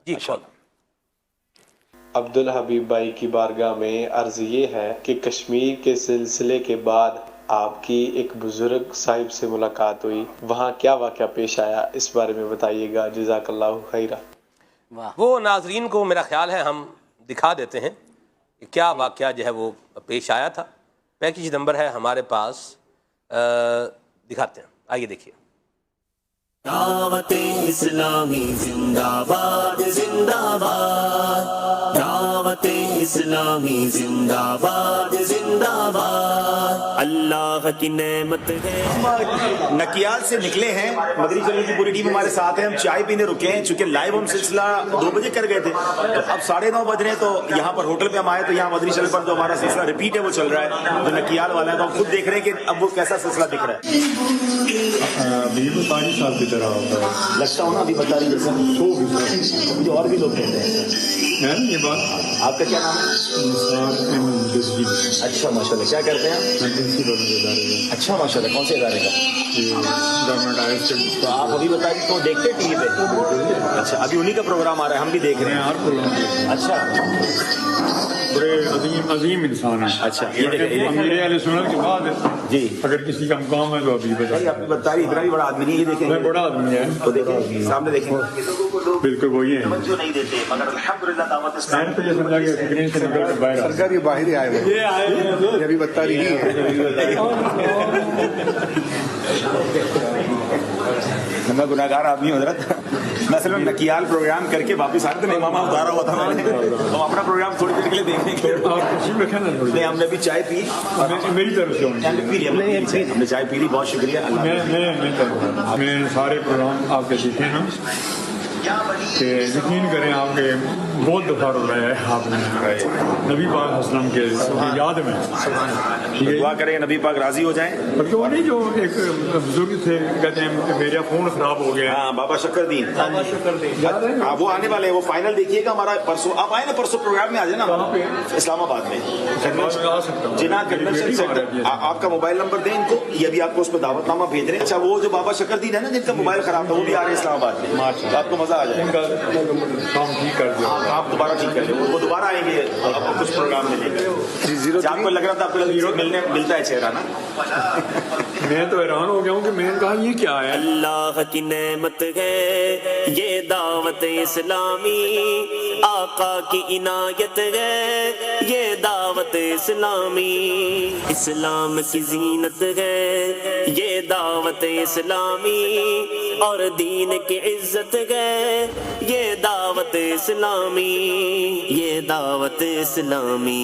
जी अब्दुल हबीब भाई की बारगाह में अर्ज़ ये है कि कश्मीर के सिलसिले के बाद आपकी एक बुजुर्ग साहिब से मुलाकात हुई, वहाँ क्या वाक़या पेश आया, इस बारे में बताइएगा। जज़ाकल्लाहु खैरा। वो नाजरीन को मेरा ख्याल है हम दिखा देते हैं कि क्या वाक़या जो है वो पेश आया था। पैकेज नंबर है हमारे पास, दिखाते हैं, आइए देखिए। दावते इस्लामी जिंदाबाद जिंदाबाद, दावते इस्लामी जिंदाबाद जिंदाबाद, अल्लाह की नेमत है। हम नकियाल से निकले हैं, मदरी चैनल की पूरी टीम हमारे साथ है। हम चाय पीने रुके हैं, चूंकि लाइव हम सिलसिला 2 बजे कर गए थे, तो अब 9:30 बज रहे हैं। तो यहाँ पर होटल पे हम आए, तो यहाँ मदरी चैनल पर जो हमारा सिलसिला रिपीट है वो चल रहा है, जो नकियाल वाला है। तो हम खुद देख रहे हैं कि अब वो कैसा सिलसिला दिख रहा है। साल की तरह होता है, लगता हो ना अभी बता रही जैसा मुझे और भी लोग कहते हैं ये बात। आपका क्या नाम है? अच्छा माशाल्लाह, क्या करते हैं? अच्छा माशाल्लाह, कौन से इदारे का? गवर्नमेंट। तो आप अभी बताइए, तो देखते हैं टीवी पे? अच्छा, अभी उन्हीं का प्रोग्राम आ रहा है, हम भी देख रहे हैं। हर प्रोग्राम अच्छा, बड़े अजीम इंसान है। अच्छा, ये देखिए मेरे वाले सुनने के बाद जी, अगर किसी का मुकाम है तो अभी बताइए। आपने बताइए, इतना भी बड़ा आदमी नहीं, ये देखें मैं बड़ा आदमी है, तो देखें सामने देखें, बिल्कुल वही है। जो नहीं देते मगर अल्हम्दुलिल्लाह दावत स्टैंड पे ये समझा कि स्क्रीन से निकल कर बाहर सरकार ये बाहर ही आए हुए, ये अभी बता रही है। मैं गुनाहगार आदमी हूँ हज़रत। मैं सिर्फ नकियाल प्रोग्राम करके वापस आते थे, इमामा उतारा हुआ था मैंने। हम अपना प्रोग्राम थोड़ी देर के लिए देखने के लिए नहीं, हमने भी चाय पी, मेरी तरफ से हमने चाय पी ली। बहुत शुक्रिया। मैं सारे प्रोग्राम आपके सीखे हैं कि यकीन करें आपके बहुत दफा हो रहा है आपने नबी पाक हसलम के याद में। दुआ करें नबी पाक राजी हो जाएं। बल्कि वो नहीं, जो एक बुजुर्ग थे कहते हैं मेरा फोन खराब हो गया। हाँ, बाबा शक्करदीन, हाँ वो आने वाले हैं, वो फाइनल देखिएगा हमारा परसों। आप आए ना परसों प्रोग्राम में, आ जाए ना इस्लामाबाद में जिना कन्वेंशन सेंटर। आपका मोबाइल नंबर दें इनको, ये भी आपको उस पर दावतनामा भेज रहे हैं। अच्छा, वो जो बाबा शक्करदीन है ना जिनका मोबाइल खराब था, वो भी आ रहे हैं इस्लामाबाद में, तो आपको मजा आ जाएगा। काम ठीक कर दिया, आप दोबारा ठीक कर लो, वो दोबारा आएंगे आपको कुछ प्रोग्राम में लेंगे। आपको लग रहा था आपको मिलता है चेहरा ना। मैं तो हैरान हो गया हूँ कि मैंने कहा ये क्या है। अल्लाह की नेमत है ये दावत इस्लामी, आका की इनायत है ये दावत इस्लामी, इस्लाम की जीनत है ये दावत इस्लामी, और दीन की इज्जत है ये दावत इस्लामी, ये दावत इस्लामी,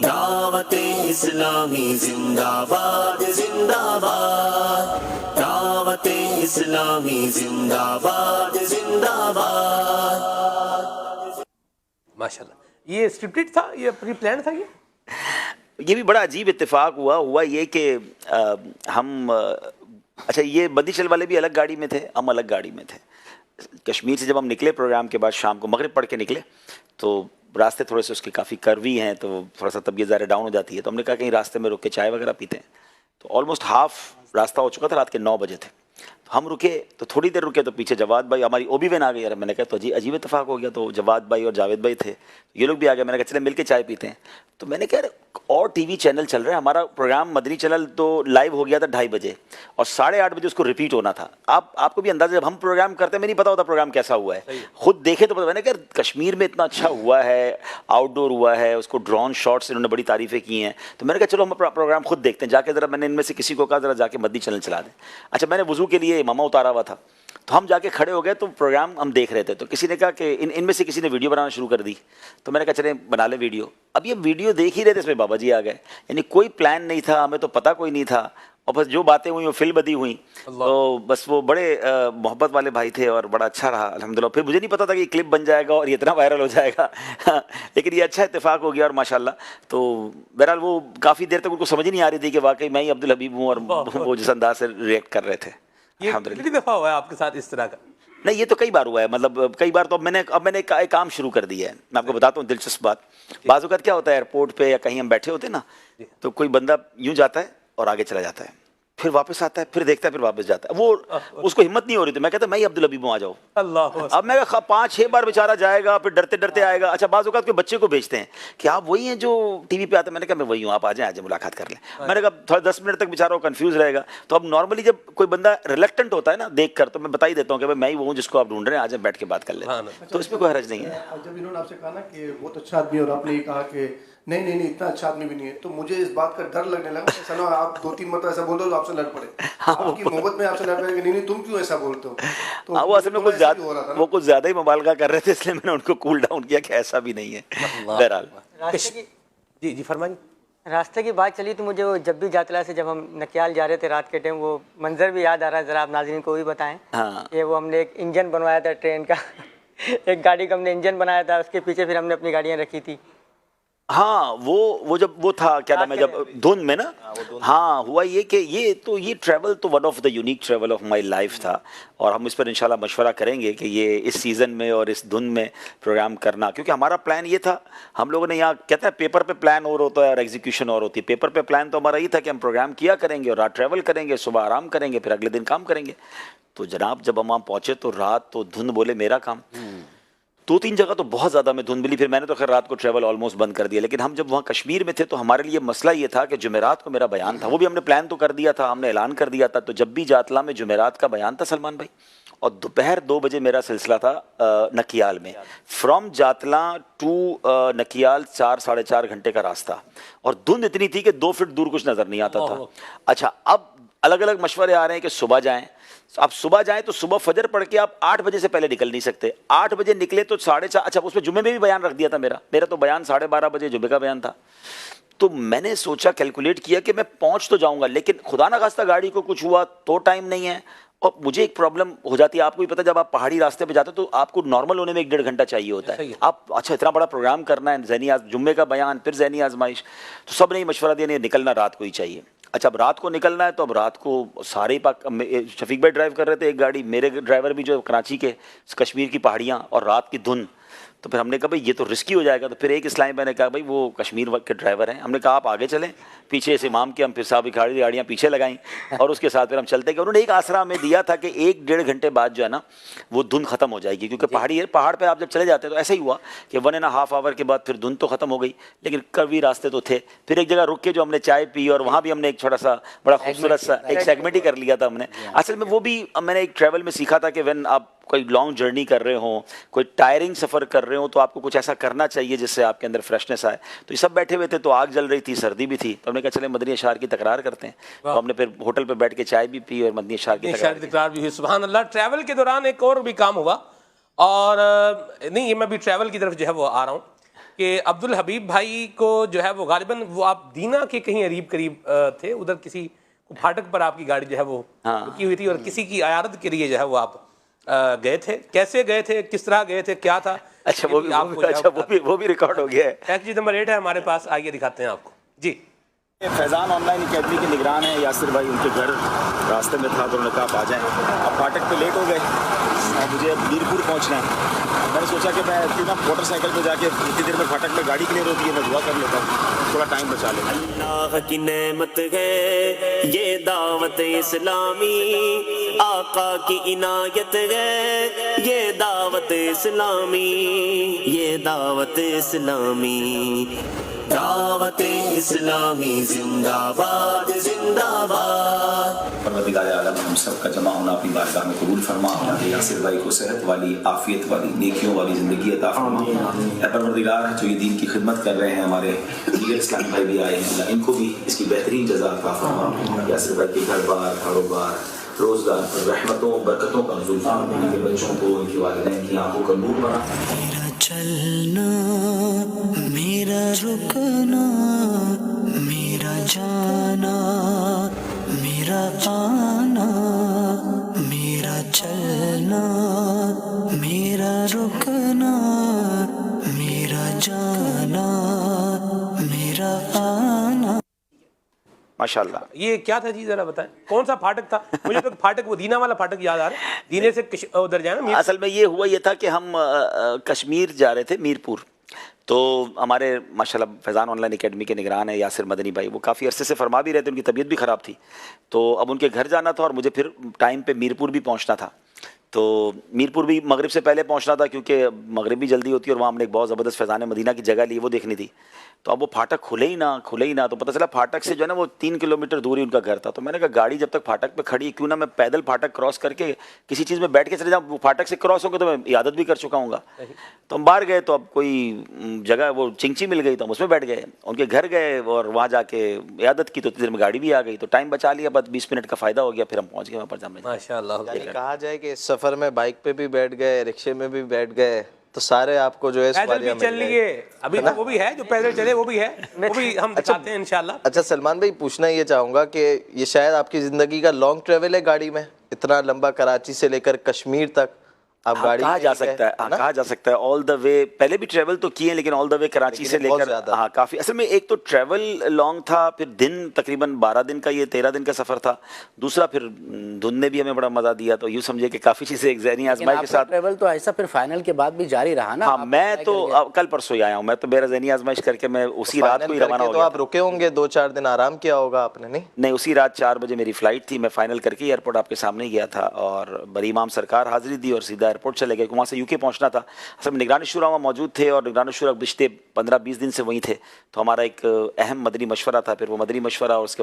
दावत इस्लामी जिंदाबाद जिंदाबाद, दावत इस्लामी जिंदाबाद जिंदाबाद। माशाल्लाह। ये स्क्रिप्टेड था, ये प्री प्लान था? ये भी बड़ा अजीब इत्तेफाक हुआ ये कि हम अच्छा, ये बंदिशल वाले भी अलग गाड़ी में थे, हम अलग गाड़ी में थे। कश्मीर से जब हम निकले प्रोग्राम के बाद शाम को मगरिब पढ़ के निकले, तो रास्ते थोड़े से उसके काफ़ी कर्वी हैं, तो थोड़ा सा तबीयत ज़्यादा डाउन हो जाती है। तो हमने कहा कहीं रास्ते में रुक के चाय वगैरह पीते हैं। तो ऑलमोस्ट हाफ रास्ता हो चुका था, रात के 9 बजे थे। तो हम रुके, तो थोड़ी देर रुके, तो पीछे जवाद भाई हमारी ओबी वैन आ गई। यार मैंने कहा तो अजीब इत्तेफाक हो गया। तो जवाद भाई और जावेद भाई थे, ये लोग भी आ गए। मैंने कहा चले मिल के चाय पीते हैं। तो मैंने कहा और टीवी चैनल चल रहे हैं, हमारा प्रोग्राम मदनी चैनल तो लाइव हो गया था 2:30 बजे और 8:30 बजे उसको रिपीट होना था। आपको भी अंदाजा, जब हम प्रोग्राम करते हैं मैं नहीं पता होता प्रोग्राम कैसा हुआ है, खुद देखे तो पता। मैंने कहा कश्मीर में इतना अच्छा हुआ है, आउटडोर हुआ है, उसको ड्रोन शॉट्स इन्होंने बड़ी तारीफ़ें की हैं। तो मैंने कहा चलो हम प्रोग्राम खुद देखते हैं जाके। ज़रा मैंने इनमें से किसी को कहा ज़रा जाके मदनी चैनल चला दें। अच्छा, मैंने वज़ू के लिए मामा उतारा हुआ था, तो हम जाके खड़े हो गए, तो प्रोग्राम हम देख रहे थे। तो किसी ने कहा कि इनमें से किसी ने वीडियो बनाना शुरू कर दी। तो मैंने कहा चले बना ले वीडियो। अब ये वीडियो देख ही रहे थे, इसमें बाबा जी आ गए। यानी कोई प्लान नहीं था, हमें तो पता कोई नहीं था, और बस जो बातें हुई वो फिल्म बदी हुई। तो बस वो बड़े मोहब्बत वाले भाई थे और बड़ा अच्छा रहा अल्हम्दुलिल्लाह। फिर मुझे नहीं पता था कि क्लिप बन जाएगा और ये इतना वायरल हो जाएगा लेकिन ये अच्छा इत्तेफाक हो गया और माशाल्लाह। तो बहरहाल वो काफ़ी देर तक उनको समझ ही नहीं आ रही थी कि वाकई मैं ही अब्दुल हबीब हूँ, और वो जिस अंदाज से रिएक्ट कर रहे थे। ये कितनी दफ़ा हुआ है आपके साथ इस तरह का? नहीं, ये तो कई बार हुआ है, मतलब कई बार। तो अब मैंने एक काम शुरू कर दिया है। मैं आपको बताता हूँ दिलचस्प बात। बाज़ औक़ात क्या होता है एयरपोर्ट पे या कहीं हम बैठे होते हैं ना, तो कोई बंदा यूँ जाता है और आगे चला जाता है, फिर वापस आता है, फिर देखता है, फिर वापस जाता है। वो उसको हिम्मत नहीं हो रही थी। मैं कहता मैं ही अब्दुल हबीब हूं, आ जाओ। अल्लाह। अब मैं 5-6 बार बेचारा जाएगा, फिर डरते डरते आएगा। अच्छा, बाज़ औक़ात कोई बच्चे को भेजते हैं कि आप वही हैं जो टीवी पे आते हैं। मैंने कहा मैं वही हूँ, आप आ जाए मुलाकात कर लें। मैंने कहा थोड़ा 10 मिनट तक बेचारा वो कंफ्यूज रहेगा। तो अब नॉर्मली जब कोई बंदा रिलेक्टेंट होता है ना देख कर, तो मैं बता ही देता हूँ कि भाई मैं ही वो हूँ जिसको आप ढूंढ रहे हैं, आ जाए बैठ के बात कर लें। तो इसमें कोई हरज नहीं है। जब इन्होंने आपसे कहा ना कि बहुत अच्छा आदमी और आपने ये कहा कि नहीं नहीं नहीं इतना अच्छा आदमी भी नहीं है, तो मुझे इस बात का डर लगने लगा कि सना आप 2-3 मतलब ऐसा बोल दो तो आपसे लड़ पड़े। आपकी मोहब्बत में आपसे लड़ पड़े कि नहीं नहीं तुम क्यों ऐसा बोलते हो। तो वो असल में कुछ ज़्यादा वो कुछ ज़्यादा ही मुबालगा कर रहे थे, इसलिए मैंने उनको कूल डाउन किया कि ऐसा भी नहीं है। बहरहाल जी फरमाइए। रास्ते की बात चली तो मुझे वो जब भी जातला से जब हम नकियाल जा रहे थे रात के टाइम, वो मंजर भी याद आ रहा है। ज़रा आप नाज़रीन को भी बताएं। हाँ। ये वो हमने एक इंजन बनवाया था ट्रेन का एक गाड़ी का हमने इंजन बनाया था, उसके पीछे फिर हमने अपनी गाड़ियाँ रखी थी। हाँ, वो जब वो था क्या नाम है, जब धुन में ना, हाँ हुआ ये कि ये ट्रैवल तो one of the unique travel of my life था। और हम इस पर इंशाल्लाह मशवरा करेंगे कि ये इस सीज़न में और इस धुन में प्रोग्राम करना, क्योंकि हमारा प्लान ये था। हम लोगों ने यहाँ कहते हैं पेपर पे प्लान और होता है और एग्जीक्यूशन और होती है। पेपर पे प्लान तो हमारा ये था कि हम प्रोग्राम किया करेंगे और रात ट्रैवल करेंगे, सुबह आराम करेंगे, फिर अगले दिन काम करेंगे। तो जनाब जब हम वहाँ पहुँचे तो रात तो धुन बोले मेरा काम। 2-3 जगह तो बहुत ज़्यादा मैं धुंध मिली। फिर मैंने तो खैर रात को ट्रैवल ऑलमोस्ट बंद कर दिया। लेकिन हम जब वहाँ कश्मीर में थे तो हमारे लिए मसला ये था कि जुमेरात को मेरा बयान था। वो भी हमने प्लान तो कर दिया था, हमने ऐलान कर दिया था। तो जब भी जातला में जुमेरात का बयान था सलमान भाई, और दोपहर 2 बजे मेरा सिलसिला था नकियाल में। फ्रॉम जातला टू नकियाल 4-4.5 घंटे का रास्ता, और धुंध इतनी थी कि 2 फीट दूर कुछ नज़र नहीं आता था। अच्छा, अब अलग अलग मशवरे आ रहे हैं कि सुबह जाएं। आप सुबह जाएं तो सुबह फजर पढ़ के आप 8 बजे से पहले निकल नहीं सकते। 8 बजे निकले तो 4:30। अच्छा, उसमें जुम्मे में भी बयान रख दिया था मेरा तो बयान 12:30 बजे जुम्मे का बयान था। तो मैंने सोचा, कैलकुलेट किया कि मैं पहुंच तो जाऊंगा, लेकिन खुदा ना खास्ता गाड़ी को कुछ हुआ तो टाइम नहीं है। और मुझे एक प्रॉब्लम हो जाती है, आपको भी पता है, जब आप पहाड़ी रास्ते पे जाते हो तो आपको नॉर्मल होने में 1-1.5 घंटा चाहिए होता है। आप अच्छा इतना बड़ा प्रोग्राम करना है, जुम्मे का बयान, फिर ज़हनी आजमाइश, तो सब ने मशवरा दिया नहीं निकलना रात को ही चाहिए। अच्छा, अब रात को निकलना है तो अब रात को सारे शफीक भाई ड्राइव कर रहे थे एक गाड़ी, मेरे ड्राइवर भी जो कराची के कश्मीर की पहाड़ियाँ और रात की धुन। तो फिर हमने कहा भाई ये तो रिस्की हो जाएगा। तो फिर एक इस्लामी भाई ने कहा भाई वो कश्मीर के ड्राइवर हैं, हमने कहा आप आगे चलें, पीछे से इमाम के हम फिर साहब की गाड़ियाँ पीछे लगाई और उसके साथ फिर हम चलते गए। उन्होंने एक आसरा हमें दिया था कि 1-1.5 घंटे बाद जो है ना वो धुंध खत्म हो जाएगी, क्योंकि पहाड़ पे आप जब चले जाते हैं तो ऐसा ही हुआ कि 1.5 आवर के बाद फिर धुंध तो खत्म हो गई, लेकिन कभी रास्ते तो थे। फिर एक जगह रुक के जो हमने चाय पी और वहाँ भी हमने एक छोटा सा बड़ा खूबसूरत सा एक सेगमेंट ही कर लिया था हमने। असल में वो भी मैंने एक ट्रैवल में सीखा था कि व्हेन आप कोई लॉन्ग जर्नी कर रहे हो, कोई टायरिंग सफ़र कर रहे हो, तो आपको कुछ ऐसा करना चाहिए जिससे आपके अंदर फ्रेशनेस आए। तो ये सब बैठे हुए थे, तो आग जल रही थी, सर्दी भी थी, तो हमने कहा चले मदनी अशार की तकरार करते हैं। तो हमने फिर होटल पे बैठ के चाय भी पी और मदनी अशार की तकरार भी हुई। सुभान अल्लाह। ट्रैवल के दौरान एक और भी काम हुआ, और नहीं ये मैं भी ट्रैवल की तरफ जो है वो आ रहा हूँ कि अब्दुल हबीब भाई को जो है वो गालिबन वो आप दीना के कहीं करीब थे, उधर किसी फाटक पर आपकी गाड़ी जो है वो रुकी हुई थी और किसी की आयारत के लिए जो है वो आप गए थे। कैसे गए थे, किस तरह गए थे, क्या था? अच्छा, वो भी रिकॉर्ड हो गया है। पैकेज नंबर 8 है हमारे पास, आइए दिखाते हैं आपको जी। फैज़ान ऑनलाइन अकेडमी के निगरान है यासिर भाई, उनके घर रास्ते में था तो उन्होंने कहा आप आ जाएँ। अब फाटक पे लेट हो गए और मुझे अब मीरपुर पहुंचना है। मैंने सोचा कि मैं क्यों ना मोटरसाइकिल पे जाके इतनी देर में फाटक में गाड़ी के लिए रोकी है, मैं दुआ कर लेता हूँ, थोड़ा टाइम बचा लेता हूँ। अल्लाह की नेमत है ये दावत इस्लामी, आका की इनायत है ये दावत इस्लामी, ये दावत इस्लामी, दावत इस्लामी जिंदाबाद जिंदाबाद। परवरदिगार आलम हम सब का जमा होना अपनी बारगाह में कबूल फरमा। यासिर भाई को सेहत वाली, आफियत वाली, नेकियों वाली ज़िंदगी अता फरमा। परवरदिगार जो ये दीन की खिदमत कर रहे हैं, हमारे दीगर इस्लामी भाई भी आए हैं, इनको भी इसकी बेहतरीन जज़ा अता फरमा। यासिर भाई के घर बार, कारोबार, रोज़गार पर रहमतों बरकतों का नुज़ूल फरमा। उनके बच्चों को, उनकी वालिदैन की आंखों का नूर बना। मेरा चलना, मेरा रुकना, मेरा जाना, मेरा आना, मेरा चलना, मेरा रुकना, मेरा जाना, मेरा आना। माशाल्लाह। ये क्या था जी, जरा बताएं कौन सा फाटक था? मुझे तो फाटक वो दीना वाला फाटक याद आ रहा है, दीने से उधर जाए ना। असल में ये हुआ ये था कि हम कश्मीर जा रहे थे, मीरपुर। तो हमारे माशाल्लाह फैज़ान ऑनलाइन एकेडमी के निगरान है यासिर मदनी भाई, वो काफ़ी अरसे से फरमा भी रहे थे, उनकी तबीयत भी ख़राब थी, तो अब उनके घर जाना था और मुझे फिर टाइम पे मीरपुर भी पहुंचना था। तो मीरपुर भी मगरिब से पहले पहुंचना था क्योंकि मगरिब भी जल्दी होती है और वहाँ हमने एक बहुत ज़बरदस्त फैज़ान मदीना की जगह ली, वो देखनी थी। तो अब वो फाटक खुले ही ना, तो पता चला फाटक से जो है ना वो 3 किलोमीटर दूर ही उनका घर था। तो मैंने कहा गाड़ी जब तक फाटक पे खड़ी है क्यों ना मैं पैदल फाटक क्रॉस करके किसी चीज़ में बैठ के चले जाऊँ, वो फाटक से क्रॉस होंगे तो मैं इयादत भी कर चुका हूँगा। तो हम बाहर गए तो अब कोई जगह वो चिंची मिल गई तो हम उसमें बैठ गए, उनके घर गए और वहाँ जाके इयादत की तो इतनी देर में गाड़ी भी आ गई, तो टाइम बचा लिया, बस 20 मिनट का फ़ायदा हो गया, फिर हम पहुँच गए वहाँ पर जाने। माशाल्लाह। यानी कहा जाए कि इस सफर में बाइक पे भी बैठ गए, रिक्शे में भी बैठ गए, तो सारे आपको जो है पैदल भी चल लिए, अभी तो वो भी है जो पैदल चले, वो भी है, वो भी हम दिखाते हैं इंशाल्लाह। अच्छा सलमान भाई, पूछना ये चाहूँगा कि ये शायद आपकी ज़िंदगी का लॉन्ग ट्रेवल है गाड़ी में, इतना लंबा कराची से लेकर कश्मीर तक आप गाड़ी कहा जा सकता है, कहा जा सकता है ऑल द वे। पहले भी ट्रैवल तो किए लेकिन ऑल द वे कराची से लेकर हाँ काफ़ी, असल में एक तो ट्रैवल लॉन्ग था, फिर दिन तकरीबन 12 दिन का, ये 13 दिन का सफ़र था। दूसरा फिर धुन ने भी हमें बड़ा मज़ा दिया, तो यूँ समझे कि काफ़ी चीज़ें एक ज़हनी आजमाई के साथ ट्रैवल तो ऐसा फिर फाइनल के बाद भी जारी रहा ना। हाँ, मैं तो कल परसों ही आया हूँ, मैं तो मेरा ज़हनी आजमाइश करके मैं उसी रात को ही रवाना हो गया। तो आप रुके होंगे 2-4 दिन, आराम किया होगा आपने? नहीं, उसी रात 4 बजे मेरी फ़्लाइट थी, मैं फाइनल करके एयरपोर्ट आपके सामने ही गया था और बड़ी इमाम सरकार हाजिरी दी और सीधा एयरपोर्ट चले गए। वहाँ से यूके पहुंचना था। असल में निगरान शुरा वहाँ मौजूद थे और निगरान शुरा पिछले 15-20 दिन से वहीं थे, तो हमारा एक अहम मदनी मशवरा था, फिर वो मदनी मशवरा और उसके बाद